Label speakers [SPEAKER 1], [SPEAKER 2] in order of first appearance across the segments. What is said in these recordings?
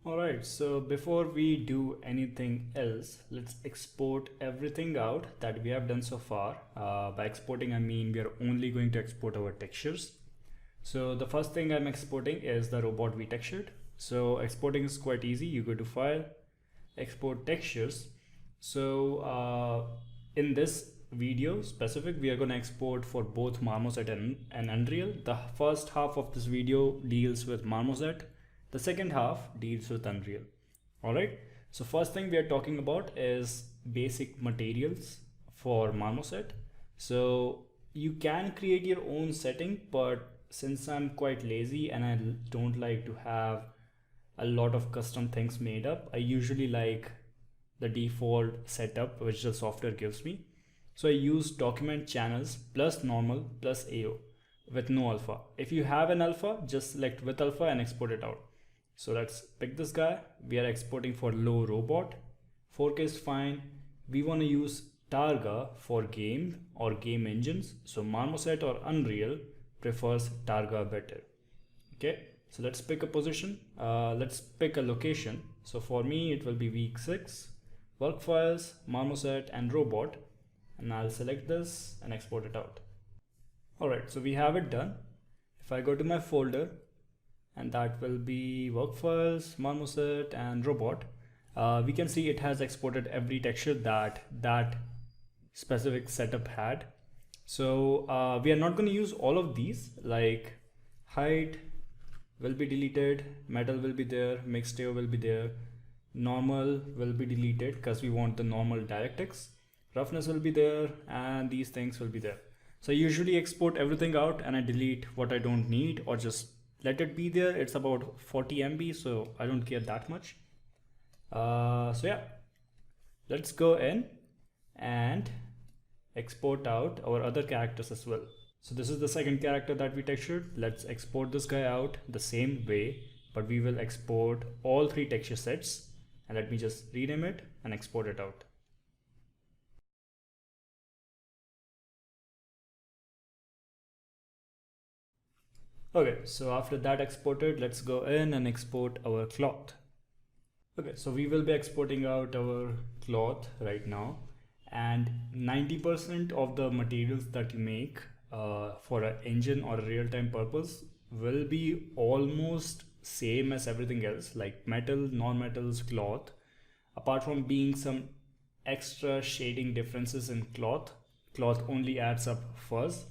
[SPEAKER 1] Alright, so before we do anything else, let's export everything out that we have done so far. By exporting, I mean we are only going to export our textures. So the first thing I'm exporting is the robot we textured. So exporting is quite easy. You go to File, Export Textures. So in this video specific, we are going to export for both Marmoset and Unreal. The first half of this video deals with Marmoset. The second half deals with Unreal. Alright, so first thing we are talking about is basic materials for Marmoset. So you can create your own setting, but since I'm quite lazy and I don't like to have a lot of custom things made up, I usually like the default setup which the software gives me. So I use document channels plus normal plus AO with no alpha. If you have an alpha, just select with alpha and export it out. So let's pick this guy. We are exporting for low robot. 4K is fine. We want to use Targa for game or game engines. So Marmoset or Unreal prefers Targa better. Okay, so let's pick a position. Let's pick a location. So for me, it will be week 6, work files, Marmoset and robot. And I'll select this and export it out. Alright, so we have it done. If I go to my folder, and that will be work files, Marmoset and robot, we can see it has exported every texture that specific setup had. So we are not going to use all of these, like height will be deleted, metal will be there, mixed AO will be there, normal will be deleted because we want the normal DirectX, roughness will be there, and these things will be there. So I usually export everything out and I delete what I don't need or just let it be there. It's about 40 MB, so I don't care that much. So yeah, let's go in and export out our other characters as well. So this is the second character that we textured. Let's export this guy out the same way, but we will export all 3 texture sets, and let me just rename it and export it out. Okay, so after that exported, let's go in and export our cloth. Okay, so we will be exporting out our cloth right now, and 90% of the materials that you make for an engine or a real-time purpose will be almost same as everything else, like metal, non-metals, cloth, apart from being some extra shading differences in cloth. Cloth only adds up fuzz.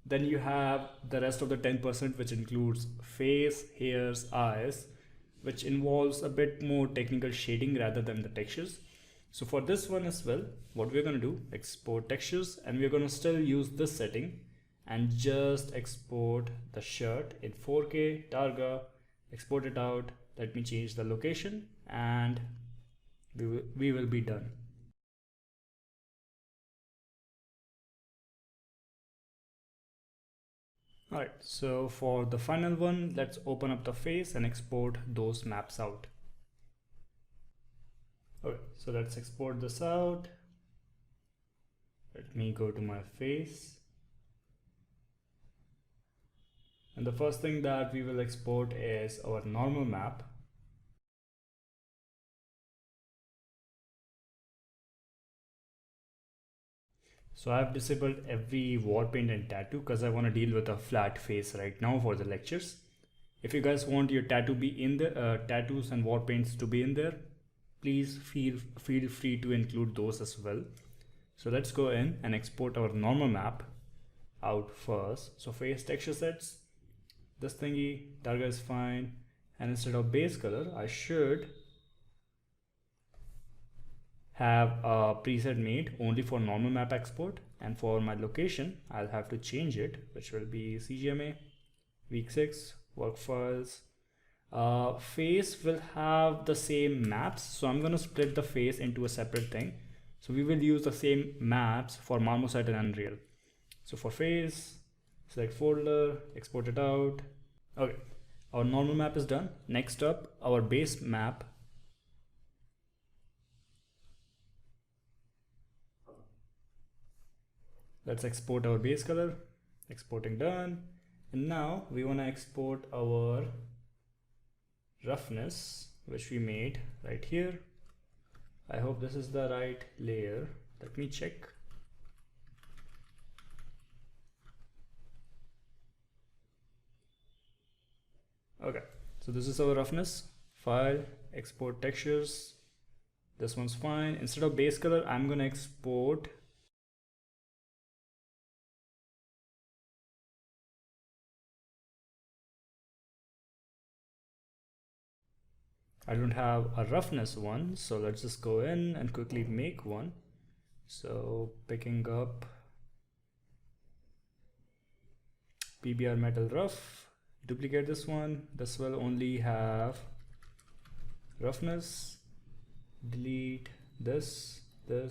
[SPEAKER 1] Then you have the rest of the 10%, which includes face, hairs, eyes, which involves a bit more technical shading rather than the textures. So for this one as well, what we're going to do, export textures, and we're going to still use this setting and just export the shirt in 4K, Targa, export it out. Let me change the location and we will be done. Alright, so for the final one, let's open up the face and export those maps out. Okay, so let's export this out. Let me go to my face. And the first thing that we will export is our normal map. So I've disabled every war paint and tattoo because I want to deal with a flat face right now for the lectures. If you guys want your tattoo be in the tattoos and war paints to be in there, please feel free to include those as well. So let's go in and export our normal map out first. So face texture sets, this thingy, Targa is fine. And instead of base color, I should have a preset made only for normal map export, and for my location I'll have to change it, which will be CGMA, week 6, work files. Face will have the same maps, so I'm going to split the face into a separate thing. So we will use the same maps for Marmoset and Unreal. So for face, select folder, export it out. Okay, our normal map is done. Next up, our base map. Let's export our base color. Exporting done. And now we want to export our roughness, which we made right here. I hope this is the right layer. Let me check. Okay, so this is our roughness. File, export textures. This one's fine. Instead of base color, I'm gonna export I don't have a roughness one, so let's just go in and quickly make one. So picking up PBR metal rough, duplicate this one. This will only have roughness. Delete this. I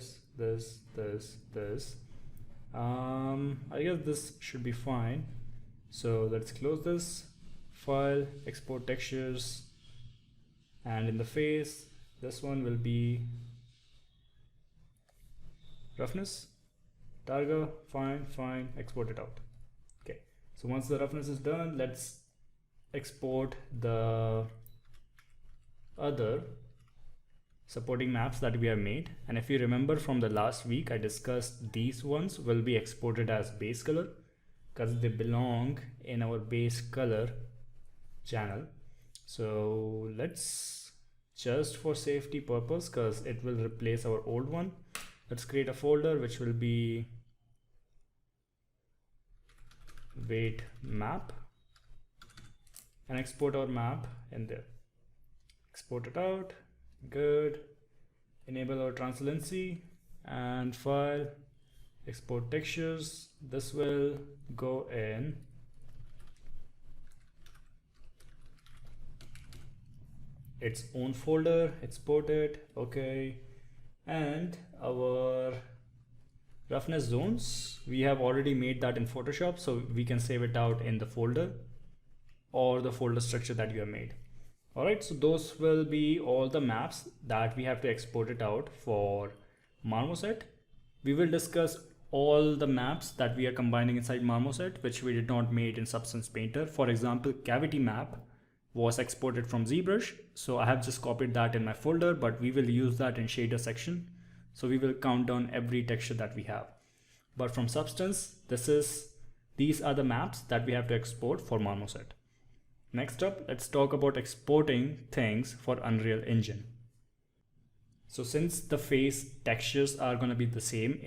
[SPEAKER 1] guess this should be fine. So let's close this. File, export textures, and in the face, this one will be roughness. Targa, fine, export it out. Okay, so once the roughness is done, let's export the other supporting maps that we have made. And if you remember from the last week, I discussed these ones will be exported as base color because they belong in our base color channel. So let's, just for safety purpose, because it will replace our old one, let's create a folder which will be weight map and export our map in there. Export it out. Good. Enable our transparency and file, export textures. This will go in its own folder, export it. Okay, and our roughness zones, we have already made that in Photoshop, so we can save it out in the folder or the folder structure that you have made. All right, so those will be all the maps that we have to export it out for Marmoset. We will discuss all the maps that we are combining inside Marmoset, which we did not made in Substance Painter. For example, cavity map was exported from ZBrush, so I have just copied that in my folder, but we will use that in shader section. So we will count down every texture that we have. But from Substance, these are the maps that we have to export for Marmoset. Next up, let's talk about exporting things for Unreal Engine. So since the face textures are going to be the same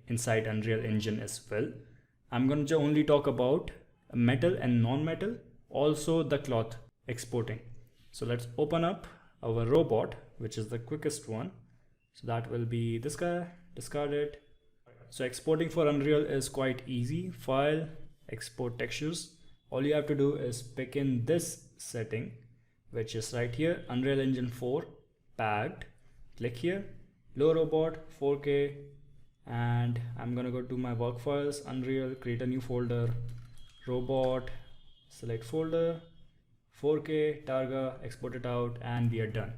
[SPEAKER 1] inside Unreal Engine as well, I'm going to only talk about metal and non-metal, also the cloth exporting. So let's open up our robot, which is the quickest one. So that will be this guy, discard it. So exporting for Unreal is quite easy. File, export textures. All you have to do is pick in this setting, which is right here, Unreal Engine 4 packed. Click here, low robot, 4K, and I'm gonna go to my work files, Unreal, create a new folder, robot, select folder, 4K, Targa, export it out, and we are done.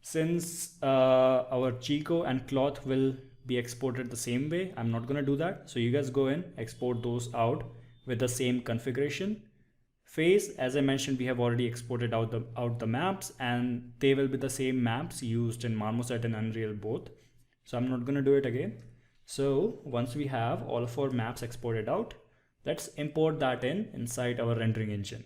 [SPEAKER 1] Since our Chico and cloth will be exported the same way, I'm not gonna do that. So you guys go in, export those out with the same configuration. Face, as I mentioned, we have already exported out the maps, and they will be the same maps used in Marmoset and Unreal both. So I'm not going to do it again. So once we have all of our maps exported out, let's import that inside our rendering engine.